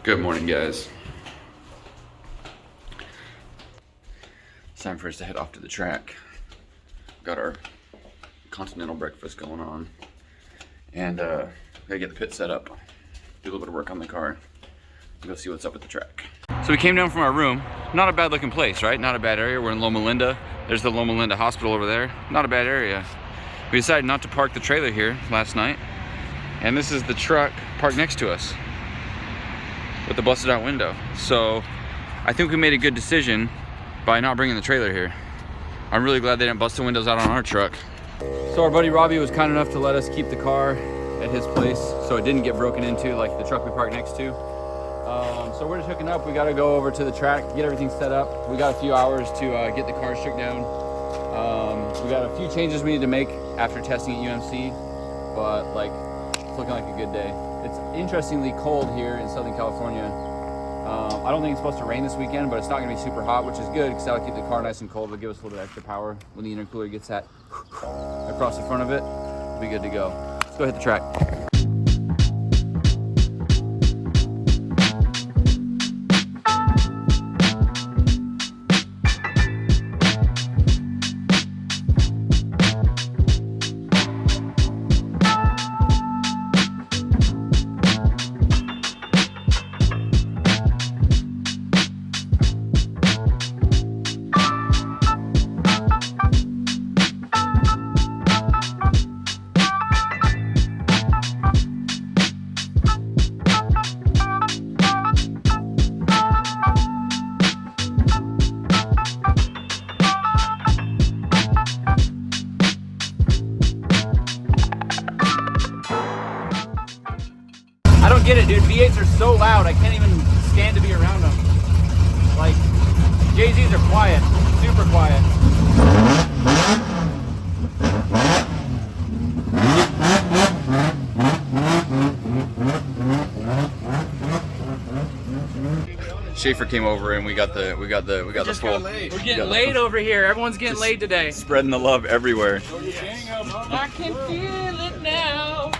Good morning, guys. It's time for us to head off to the track. Got our continental breakfast going on, and gotta get the pit set up, do a little bit of work on the car, and go see what's up at the track. So we came down from our room. Not a bad looking place, right? Not a bad area. We're in Loma Linda. There's the Loma Linda Hospital over there. Not a bad area. We decided not to park the trailer here last night, and this is the truck parked next to us with the busted out window. So I think we made a good decision by not bringing the trailer here. I'm really glad they didn't bust the windows out on our truck. So our buddy Robbie was kind enough to let us keep the car at his place so it didn't get broken into like the truck we parked next to. So we're just hooking up. We got to go over to the track, get everything set up. We got a few hours to get the car shook down. We got a few changes we need to make after testing at UMC, but like it's looking like a good day. It's interestingly cold here in Southern California. I don't think it's supposed to rain this weekend, but it's not going to be super hot, which is good because that'll keep the car nice and cold. It'll give us a little bit extra power when the intercooler gets that across the front of it. We'll be good to go. Let's go hit the track. I don't get it, dude. V8s are so loud, I can't even stand to be around them. Like, JZs are quiet, super quiet. Schaefer came over and we got the full. We're getting laid over here. Everyone's getting laid today. Spreading the love everywhere. I can feel it now.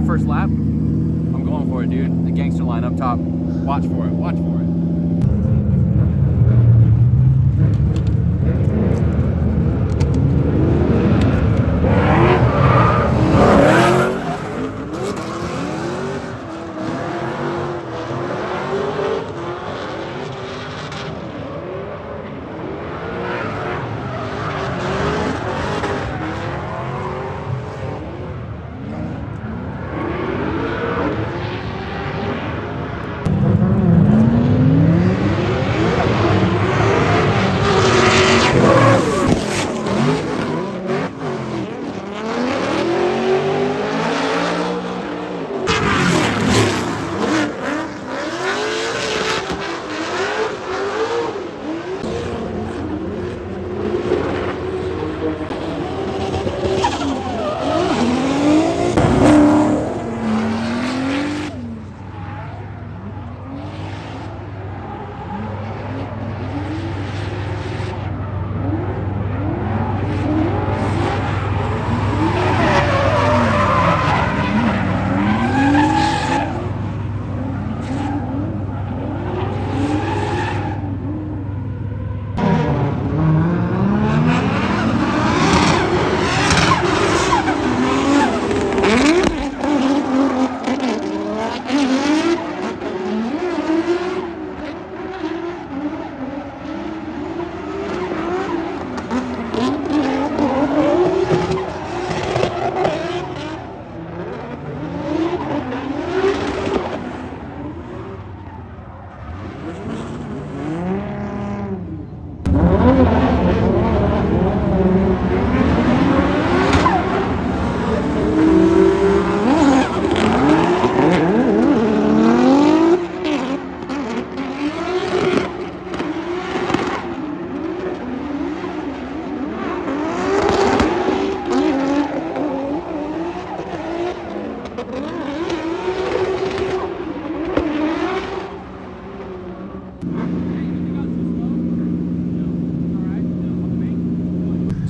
First lap, I'm going for it, dude. The gangster line up top. Watch for it, watch for it.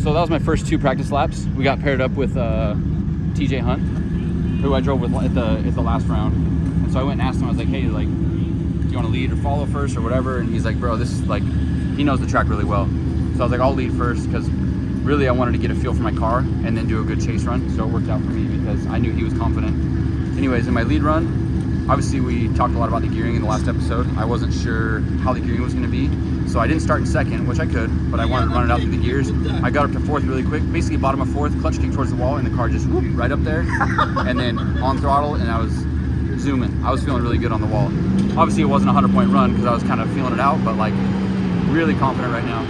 So that was my first 2 practice laps. We got paired up with TJ Hunt, who I drove with at the last round. And so I went and asked him, I was like, hey, like, do you want to lead or follow first or whatever? And he's like, bro, this is like, he knows the track really well. So I was like, I'll lead first, because really I wanted to get a feel for my car and then do a good chase run. So it worked out for me because I knew he was confident. Anyways, in my lead run, obviously we talked a lot about the gearing in the last episode. I wasn't sure how the gearing was going to be. So I didn't start in second, which I could, but I wanted to run it out through the gears. I got up to 4th really quick, basically bottom of 4th, clutch kick towards the wall, and the car just whooped right up there. And then on throttle, and I was zooming. I was feeling really good on the wall. Obviously it wasn't a 100-point run because I was kind of feeling it out, but like really confident right now.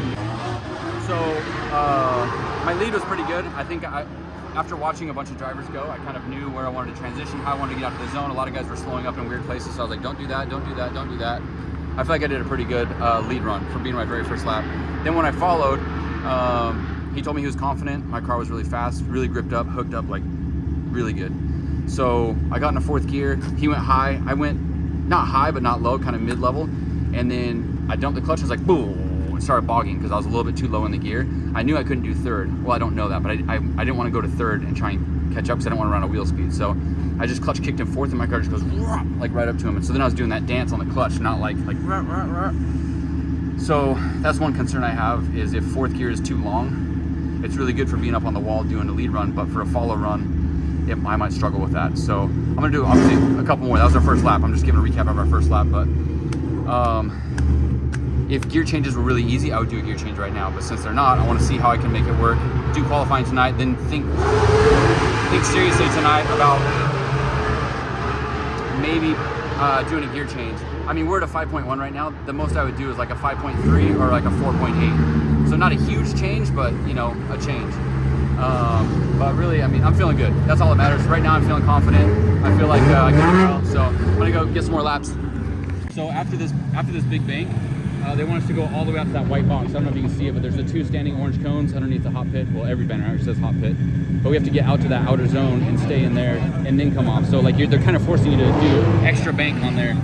So my lead was pretty good. I think after watching a bunch of drivers go, I kind of knew where I wanted to transition, how I wanted to get out to the zone. A lot of guys were slowing up in weird places, so I was like, don't do that, don't do that, don't do that. I feel like I did a pretty good lead run for being my very first lap. Then when I followed, he told me he was confident. My car was really fast, really gripped up, hooked up, like really good. So I got into 4th gear. He went high. I went not high, but not low, kind of mid-level. And then I dumped the clutch. I was like, boom, and started bogging because I was a little bit too low in the gear. I knew I couldn't do 3rd. Well, I don't know that, but I didn't want to go to 3rd and try and catch up because I didn't want to run a wheel speed. So I just clutch kicked him 4th, and my car just goes like right up to him. And so then I was doing that dance on the clutch, not like rah, rah, rah. So that's one concern I have, is if 4th gear is too long. It's really good for being up on the wall doing a lead run, but for a follow run, I might struggle with that. So I'm gonna do obviously a couple more. That was our first lap. I'm just giving a recap of our first lap, but if gear changes were really easy, I would do a gear change right now. But since they're not, I want to see how I can make it work. Do qualifying tonight, then think seriously tonight about maybe doing a gear change. I mean, we're at a 5.1 right now. The most I would do is like a 5.3 or like a 4.8. So not a huge change, but you know, a change. But really, I mean, I'm feeling good. That's all that matters. Right now, I'm feeling confident. I feel like I can do well. So I'm gonna go get some more laps. So after this big bank, they want us to go all the way out to that white box. I don't know if you can see it, but there's the 2 standing orange cones underneath the hot pit. Well, every banner says hot pit, but we have to get out to that outer zone and stay in there and then come off. So like they're kind of forcing you to do extra bank on there.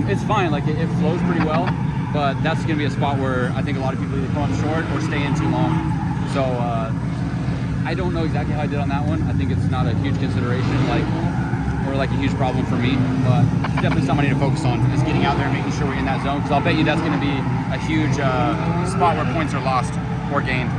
It's fine, like it flows pretty well, but that's gonna be a spot where I think a lot of people either come up short or stay in too long. So I don't know exactly how I did on that one. I think it's not a huge consideration, or like a huge problem for me, but it's definitely something I need to focus on, is getting out there and making sure we're in that zone, because I'll bet you that's going to be a huge spot where points are lost or gained.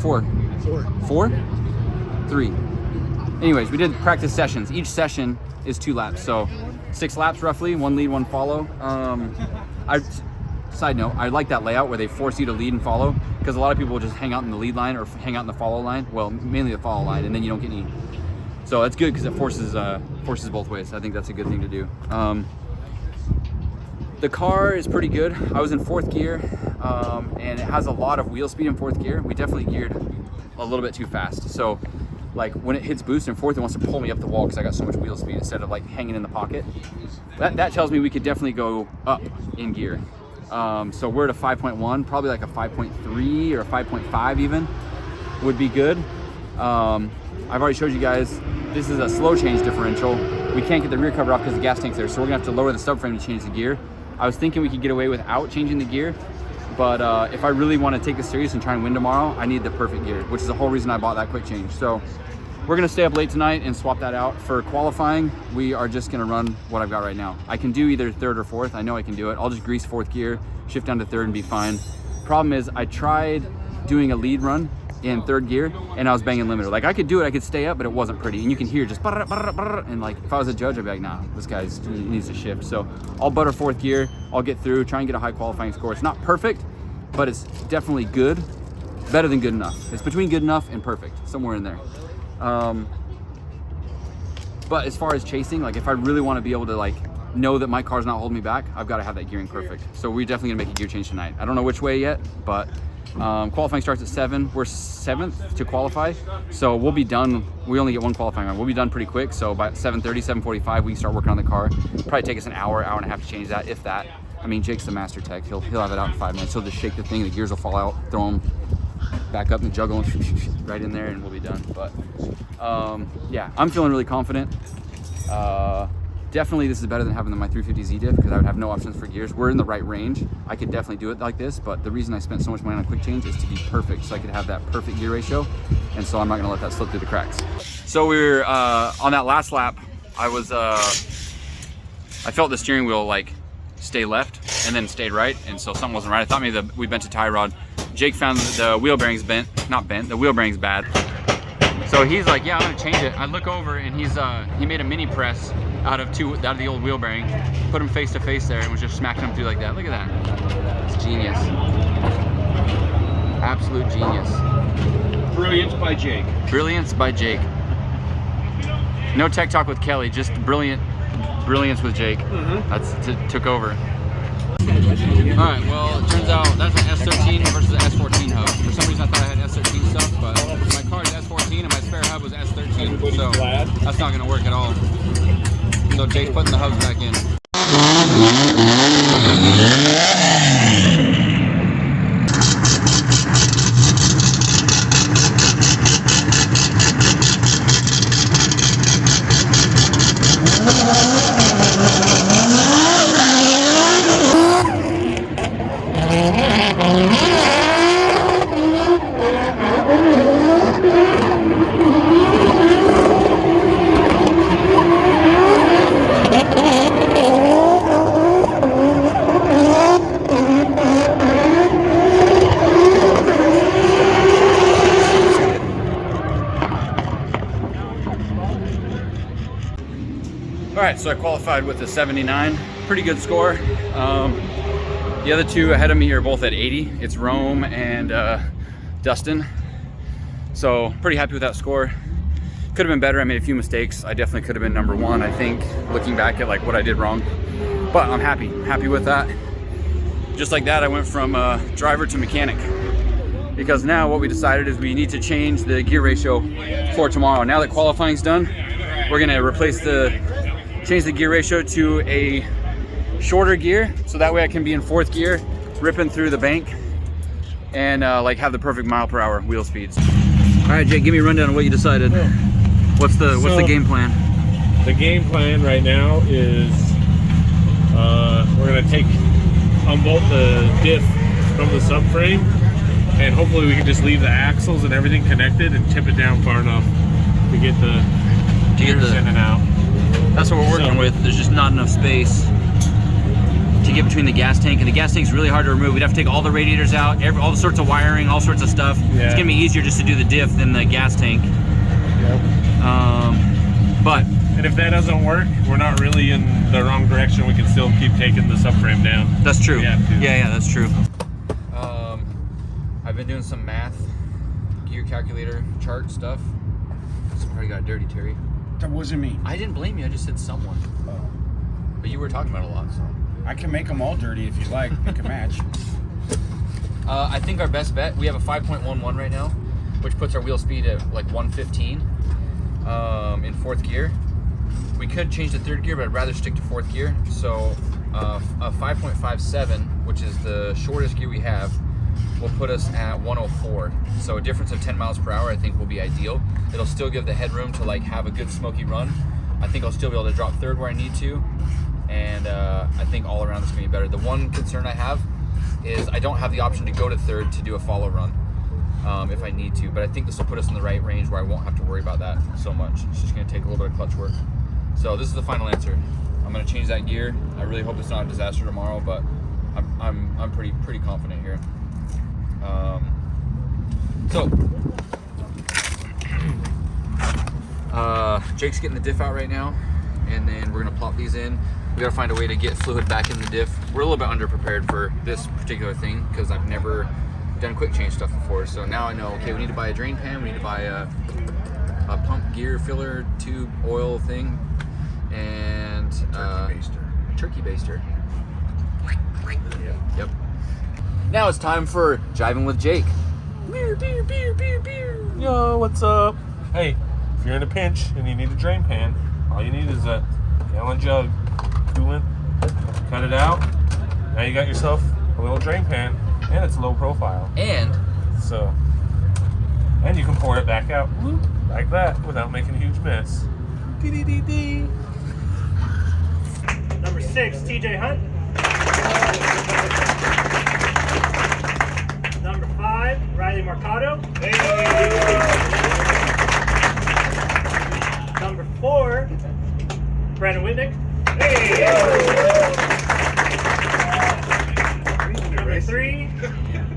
4? 4? 3. Anyways, we did practice sessions. Each session is 2 laps, so 6 laps roughly, 1 lead, 1 follow. Side note, I like that layout where they force you to lead and follow, because a lot of people will just hang out in the lead line or hang out in the follow line. Well, mainly the follow line, and then you don't get any. So that's good because it forces both ways. I think that's a good thing to do. The car is pretty good. I was in 4th gear, and it has a lot of wheel speed in 4th gear. We definitely geared a little bit too fast. So like when it hits boost in 4th, it wants to pull me up the wall because I got so much wheel speed instead of like hanging in the pocket. That tells me we could definitely go up in gear. So we're at a 5.1, probably like a 5.3 or a 5.5 even would be good. I've already showed you guys, this is a slow change differential. We can't get the rear cover off because the gas tank's there, so we're gonna have to lower the subframe to change the gear. I was thinking we could get away without changing the gear, but if I really want to take this serious and try and win tomorrow, I need the perfect gear, which is the whole reason I bought that quick change. So we're gonna stay up late tonight and swap that out. For qualifying, we are just gonna run what I've got right now. I can do either 3rd or 4th. I know I can do it. I'll just grease 4th gear, shift down to 3rd and be fine. Problem is, I tried doing a lead run in 3rd gear and I was banging limiter. Like I could do it, I could stay up, but it wasn't pretty. And you can hear just and like if I was a judge, I'd be like, nah, this guy needs to shift. So I'll butter 4th gear, I'll get through, try and get a high qualifying score. It's not perfect, but it's definitely good. Better than good enough. It's between good enough and perfect, somewhere in there. But as far as chasing, like if I really want to be able to like know that my car's not holding me back, I've got to have that gearing perfect. So we're definitely gonna make a gear change tonight. I don't know which way yet, but qualifying starts at 7. We're 7th to qualify, so we'll be done. We only get 1 qualifying round. We'll be done pretty quick. So by 7:30, 7:45, we can start working on the car. Probably take us an hour and a half to change that, if that. I mean, Jake's the master tech. He'll have it out in 5 minutes. He'll just shake the thing, the gears will fall out, throw them back up in the juggle and right in there, and we'll be done. But yeah, I'm feeling really confident. Definitely this is better than having my 350Z diff because I would have no options for gears. We're in the right range. I could definitely do it like this, but the reason I spent so much money on a quick change is to be perfect, so I could have that perfect gear ratio, and so I'm not gonna let that slip through the cracks. So we were on that last lap, I felt the steering wheel like stay left and then stayed right, and so something wasn't right. I thought maybe we bent a tie rod. Jake found the wheel bearings not bent, the wheel bearing's bad. So he's like, yeah, I'm gonna change it. I look over and he made a mini press out of the old wheel bearing, put them face to face there, and was just smacking them through like that. Look at that. It's genius. Absolute genius. Brilliance by Jake. Brilliance by Jake. No tech talk with Kelly, just brilliance with Jake. That's took over. All right, well, it turns out that's an S13 versus an S14 hub. For some reason, I thought I had S13 stuff, but my car is S14 and my spare hub was S13, so that's not gonna work at all. So Jake's putting the hubs back in. Alright, so I qualified with a 79, pretty good score. The other two ahead of me are both at 80. It's Rome and Dustin. So pretty happy with that score. Could have been better, I made a few mistakes. I definitely could have been number 1, I think, looking back at like what I did wrong. But I'm happy with that. Just like that, I went from driver to mechanic. Because now what we decided is we need to change the gear ratio for tomorrow. Now that qualifying's done, we're gonna change the gear ratio to a shorter gear, so that way I can be in 4th gear, ripping through the bank, and like have the perfect mile/hour wheel speeds. All right, Jake, give me a rundown on what you decided. What's the game plan? The game plan right now is we're gonna unbolt the diff from the subframe, and hopefully we can just leave the axles and everything connected and tip it down far enough to get the gears in and out. That's what we're working with. There's just not enough space to get between the gas tank, and the gas tank's really hard to remove. We'd have to take all the radiators out, all the sorts of wiring, all sorts of stuff. Yeah. It's gonna be easier just to do the diff than the gas tank. Yep. But And if that doesn't work, we're not really in the wrong direction. We can still keep taking the subframe down. that's true. We have to. Yeah, that's true. I've been doing some math, gear calculator, chart stuff. Sorry, got dirty, Terry. That wasn't me. I didn't blame you. I just said someone. Oh. But you were talking about it a lot, so. I can make them all dirty if you like. Pick a match. I think our best bet, we have a 5.11 right now, which puts our wheel speed at like 115 in fourth gear. We could change to third gear, but I'd rather stick to fourth gear. So a 5.57, which is the shortest gear we have, will put us at 104. So a difference of 10 miles per hour I think will be ideal. It'll still give the headroom to like have a good smoky run. I think I'll still be able to drop third where I need to. And I think all around it's gonna be better. The one concern I have is I don't have the option to go to third to do a follow run if I need to. But I think this will put us in the right range where I won't have to worry about that so much. It's just gonna take a little bit of clutch work. So this is the final answer. I'm gonna change that gear. I really hope it's not a disaster tomorrow, but I'm pretty confident here. Jake's getting the diff out right now, and then we're gonna plop these in. We gotta find a way to get fluid back in the diff. We're a little bit underprepared for this particular thing because I've never done quick change stuff before. So now I know, okay, we need to buy a drain pan, we need to buy a pump gear filler tube oil thing, and turkey baster. Yep. Now it's time for Jiving with Jake. Yo, what's up? Hey, if you're in a pinch and you need a drain pan, all you need is a gallon jug, coolant, cut it out. Now you got yourself a little drain pan, and it's low profile. And And you can pour it back out like that without making a huge mess. Dee-dee-dee-dee. Number 6, TJ Hunt. Number 5, Riley Mercado. Number 4, Brandon Whitnick. Number 3,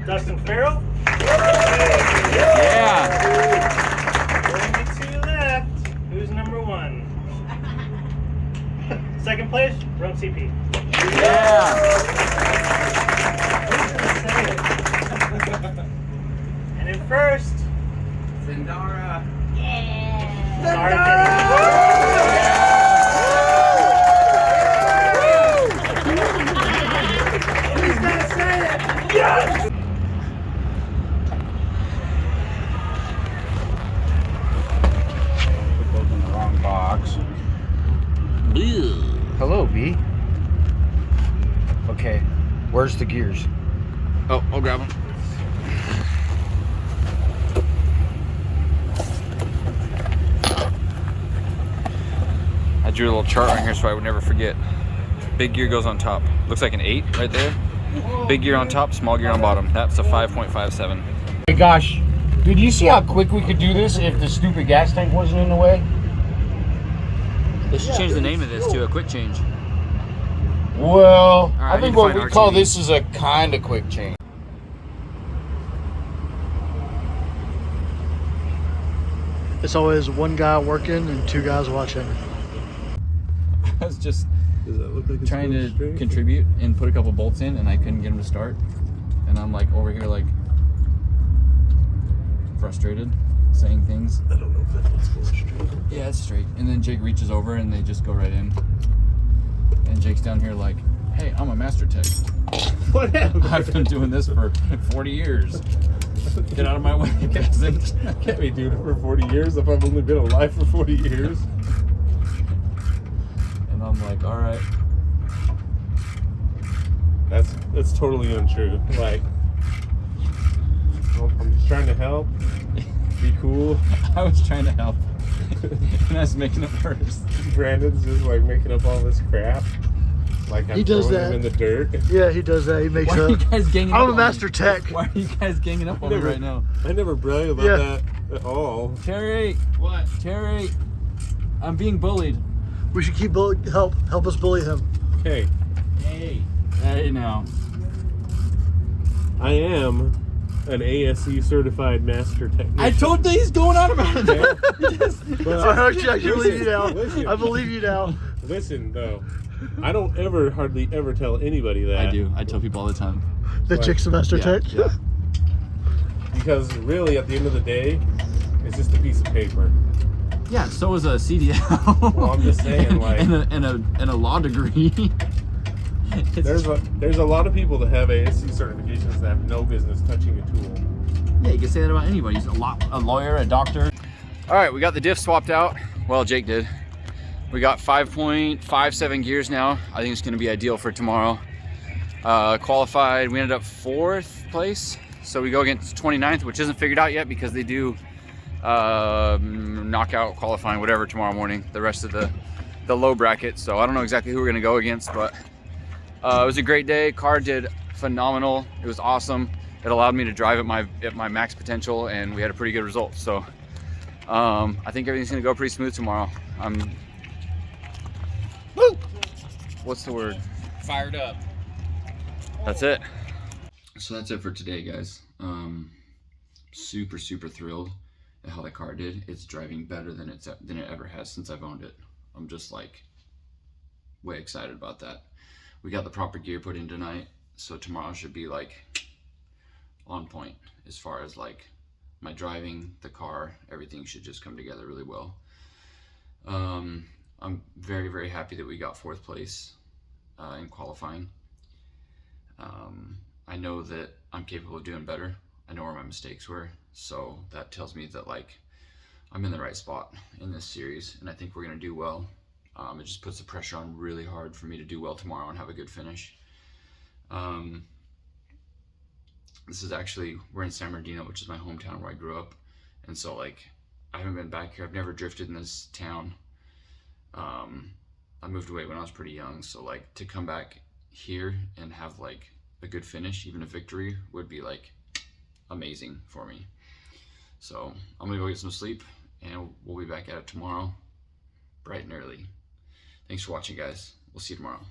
Dustin Farrell. yeah, Only 2 left. Who's number 1? Second place, Rome CP. yeah. And in first, Zendara. Sorry, Put those in the wrong box. Hello, B. Okay, where's the gears? Oh, I'll grab them. I drew a little chart on here so I would never forget. Big gear goes on top. Looks like an 8 right there. Big gear on top, small gear on bottom. That's a 5.57. Hey, gosh, dude, you see how quick we could do this if the stupid gas tank wasn't in the way? They should change the name of this to a quick change. Well, right, I I think need to what find we call RTV. this is a kind of quick change. It's always one guy working and 2 guys watching. I was just Does that look like it's trying going to straight? contribute and put a couple bolts in, and I couldn't get them to start. And I'm like over here like frustrated, saying things. I don't know if that looks going straight. Yeah, it's straight. And then Jake reaches over and they just go right in. And Jake's down here like, hey, I'm a master tech. Whatever. I've been doing this for 40 years. Get out of my way, peasant. Can't be doing it for 40 years if I've only been alive for 40 years. And I'm like, all right. That's totally untrue. Like, well, I'm just trying to help. Be cool. I was trying to help. And I was making it worse. Brandon's just like making up all this crap. Like I'm He does throwing that. him in the dirt. Yeah, he does that. He makes Why are you up. guys ganging up I'm a on master me? tech. Why are you guys ganging up on me right now? I never brag about Yeah. that at all. Terry! What? Terry! I'm being bullied. We should keep help us bully him. Hey, Hey. Hey now. I am an ASE certified master technician. I told you he's going on about it. But I believe you now. listen. I believe you now. Listen, though, I don't hardly ever tell anybody that. I do. I tell people all the time. The chick semester Yeah, tech. yeah. Because really, at the end of the day, it's just a piece of paper. Yeah, so is a CDL. Well, I'm just saying, like, and a law degree. there's a lot of people that have ASC certifications that have no business touching a tool. Yeah, you can say that about anybody. He's a lawyer, a doctor. All right, we got the diff swapped out. Well, Jake did. We got 5.57 gears now. I think it's going to be ideal for tomorrow. Qualified, we ended up 4th place. So we go against 29th, which isn't figured out yet because they do knockout qualifying, whatever, tomorrow morning. The rest of the low bracket. So I don't know exactly who we're going to go against, but it was a great day. Car did phenomenal. It was awesome. It allowed me to drive at my max potential, and we had a pretty good result. So I think everything's gonna go pretty smooth tomorrow. What's the word? Fired up. That's it. So that's it for today, guys. Super thrilled at how the car did. It's driving better than it ever has since I've owned it. I'm just like way excited about that. We got the proper gear put in tonight, so tomorrow should be like on point as far as like my driving, the car, everything should just come together really well. I'm very happy that we got 4th place in qualifying. I know that I'm capable of doing better. I know where my mistakes were, so that tells me that like I'm in the right spot in this series, and I think we're gonna do well. It just puts the pressure on really hard for me to do well tomorrow and have a good finish. This is actually, we're in San Bernardino, which is my hometown where I grew up, and so like I haven't been back here. I've never drifted in this town. I moved away when I was pretty young, so like to come back here and have like a good finish, even a victory, would be like amazing for me. So I'm gonna go get some sleep, and we'll be back at it tomorrow bright and early. Thanks for watching, guys. We'll see you tomorrow.